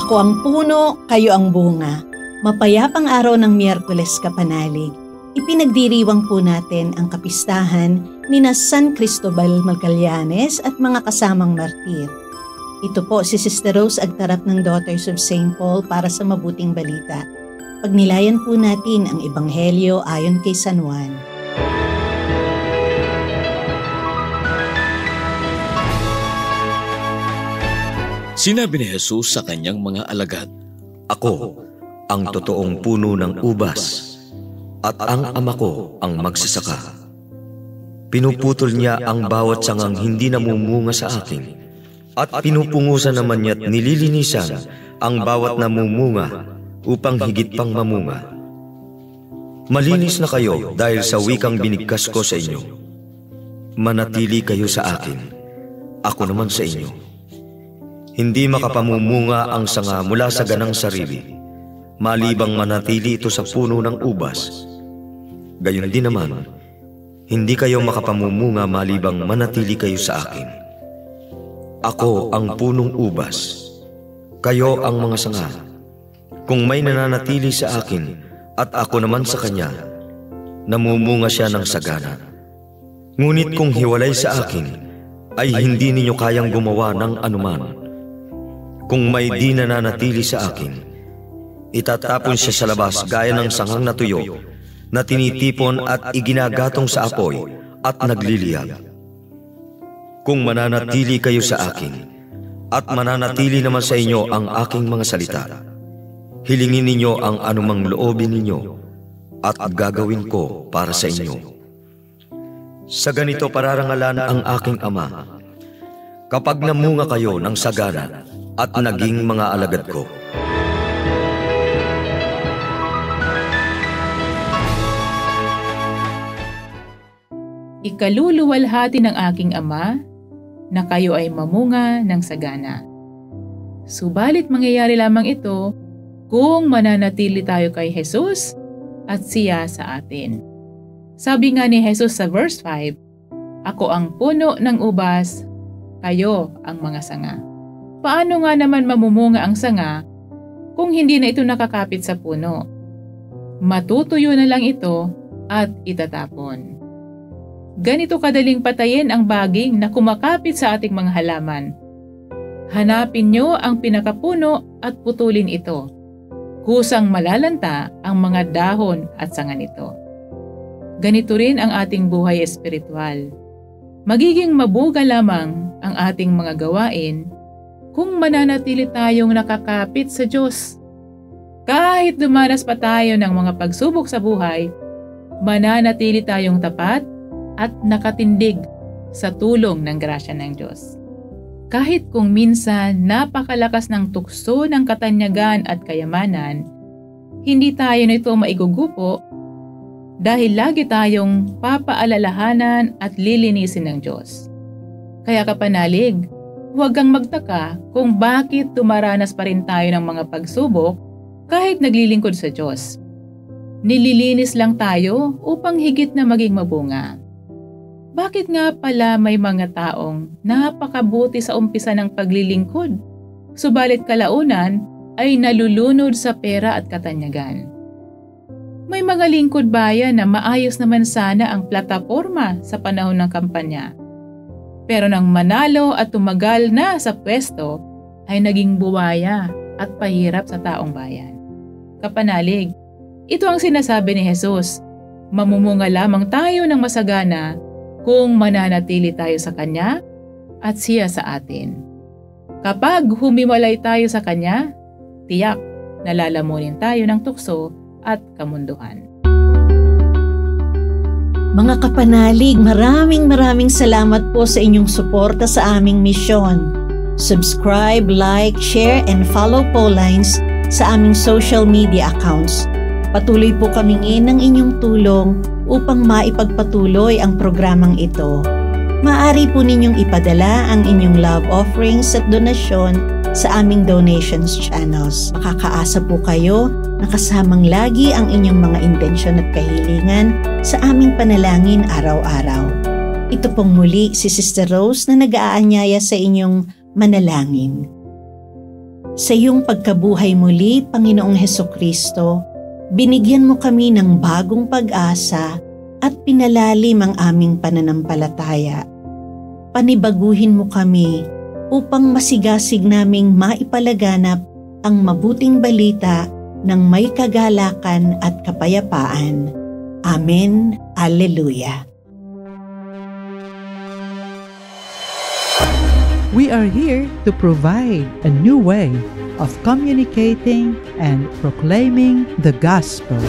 Ako ang puno, kayo ang bunga. Mapayapang araw ng Miyerkules, kapanalig. Ipinagdiriwang po natin ang kapistahan ni San Cristobal Magallanes at mga kasamang martir. Ito po si Sister Rose Agtarap ng Daughters of St. Paul para sa mabuting balita. Pagnilayan po natin ang Ebanghelyo ayon kay San Juan. Sinabi ni Jesus sa kanyang mga alagad, "Ako ang totoong puno ng ubas, at ang Ama ko ang magsasaka. Pinuputol niya ang bawat sangang hindi namumunga sa akin, at pinupungusan naman niya't nililinisan ang bawat namumunga upang higit pang mamunga. Malinis na kayo dahil sa wikang binigkas ko sa inyo. Manatili kayo sa akin, ako naman sa inyo. Hindi makapamumunga ang sanga mula sa ganang sarili, malibang manatili ito sa puno ng ubas. Gayon din naman, hindi kayo makapamumunga malibang manatili kayo sa akin. Ako ang punong ubas, kayo ang mga sanga. Kung may nananatili sa akin at ako naman sa kanya, namumunga siya ng sagana. Ngunit kung hiwalay sa akin, ay hindi ninyo kayang gumawa ng anuman. Kung may di nananatili sa akin, itatapon siya sa labas gaya ng sangang na tuyo na tinitipon at iginagatong sa apoy at nagliliyag. Kung mananatili kayo sa akin at mananatili naman sa inyo ang aking mga salita, hilingin ninyo ang anumang loobin ninyo at gagawin ko para sa inyo. Sa ganito pararangalan ang aking Ama, kapag namunga kayo ng sagana at naging mga alagad ko." Ikaluluwalhati ng aking Ama na kayo ay mamunga ng sagana. Subalit mangyayari lamang ito kung mananatili tayo kay Jesus at siya sa atin. Sabi nga ni Jesus sa verse 5, "Ako ang puno ng ubas, kayo ang mga sanga." Paano nga naman mamumunga ang sanga kung hindi na ito nakakapit sa puno? Matutuyo na lang ito at itatapon. Ganito kadaling patayin ang baging na kumakapit sa ating mga halaman. Hanapin nyo ang pinakapuno at putulin ito. Kusang malalanta ang mga dahon at sanga nito. Ganito rin ang ating buhay espiritual. Magiging mabuga lamang ang ating mga gawain kung mananatili tayong nakakapit sa Diyos. Kahit dumanas pa tayo ng mga pagsubok sa buhay, mananatili tayong tapat at nakatindig sa tulong ng grasya ng Diyos. Kahit kung minsan napakalakas ng tukso ng katanyagan at kayamanan, hindi tayo nito maigugupo dahil lagi tayong papaalalahanan at lilinisin ng Diyos. Kaya kapanalig, huwag kang magtaka kung bakit dumaranas pa rin tayo ng mga pagsubok kahit naglilingkod sa Diyos. Nililinis lang tayo upang higit na maging mabunga. Bakit nga pala may mga taong napakabuti sa umpisa ng paglilingkod, subalit kalaunan ay nalulunod sa pera at katanyagan? May mga lingkod bayan na maayos naman sana ang plataporma sa panahon ng kampanya. Pero nang manalo at tumagal na sa pwesto, ay naging buwaya at pahirap sa taong bayan. Kapanalig, ito ang sinasabi ni Jesus, mamumunga lamang tayo ng masagana kung mananatili tayo sa Kanya at siya sa atin. Kapag humiwalay tayo sa Kanya, tiyak nalalamunin tayo ng tukso at kamunduhan. Mga kapanalig, maraming salamat po sa inyong suporta sa aming misyon. Subscribe, like, share, and follow Paulines sa aming social media accounts. Patuloy po kaming ng inyong tulong upang maipagpatuloy ang programang ito. Maaari po ninyong ipadala ang inyong love offerings at donasyon sa aming donations channels. Makakaasa po kayo na kasamang lagi ang inyong mga intensyon at kahilingan sa aming panalangin araw-araw. Ito pong muli si Sister Rose na nag-aanyaya sa inyong manalangin. Sa iyong pagkabuhay muli, Panginoong Hesukristo, binigyan mo kami ng bagong pag-asa at pinalalim ang aming pananampalataya. Panibaguhin mo kami upang masigasig naming maipalaganap ang mabuting balita ng may kagalakan at kapayapaan. Amen. Alleluia. We are here to provide a new way of communicating and proclaiming the gospel.